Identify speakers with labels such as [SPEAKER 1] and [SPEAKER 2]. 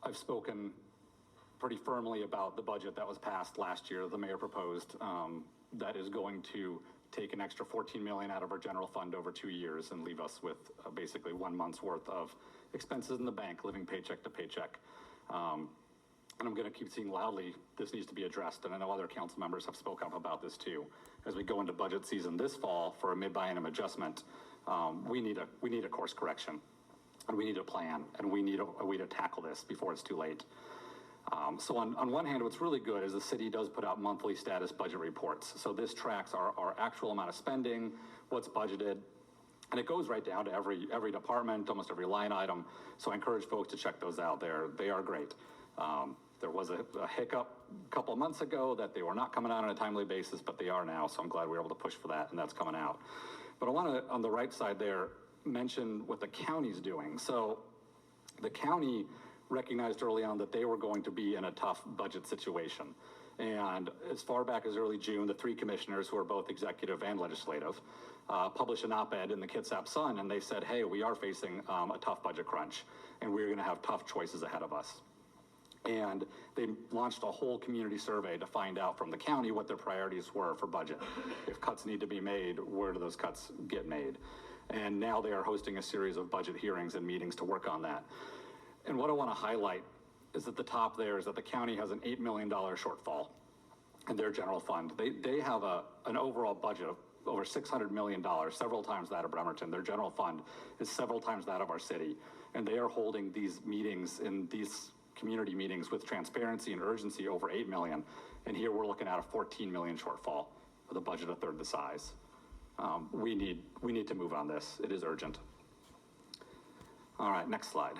[SPEAKER 1] I've spoken pretty firmly about the budget that was passed last year, the mayor proposed, that is going to take an extra 14 million out of our general fund over 2 years and leave us with basically 1 month's worth of expenses in the bank, living paycheck to paycheck. And I'm going to keep seeing loudly, this needs to be addressed. And I know other council members have spoken up about this too. As we go into budget season this fall for a mid-biennium adjustment, we need a course correction, and we need a plan, and we need a way to tackle this before it's too late. So on one hand, what's really good is the city does put out monthly status budget reports. So this tracks our actual amount of spending, what's budgeted, and it goes right down to every department, almost every line item. So I encourage folks to check those out. They are great. There was a hiccup a couple of months ago that they were not coming out on a timely basis, but they are now. So I'm glad we were able to push for that, and that's coming out. But I want to, on the right side there, mention what the county's doing. So the county recognized early on that they were going to be in a tough budget situation. And as far back as early June, the 3 commissioners, who are both executive and legislative, published an op-ed in the Kitsap Sun, and they said, hey, we are facing a tough budget crunch, and we're going to have tough choices ahead of us. And they launched a whole community survey to find out from the county what their priorities were for budget. If cuts need to be made, where do those cuts get made? And now they are hosting a series of budget hearings and meetings to work on that. And what I want to highlight is at the top there is that the county has an $8 million shortfall in their general fund. They have an overall budget of over $600 million, several times that of Bremerton. Their general fund is several times that of our city. And they are holding these meetings in these community meetings with transparency and urgency over 8 million. And here we're looking at a 14 million shortfall with a budget a third the size. We need to move on this. It is urgent. All right, next slide.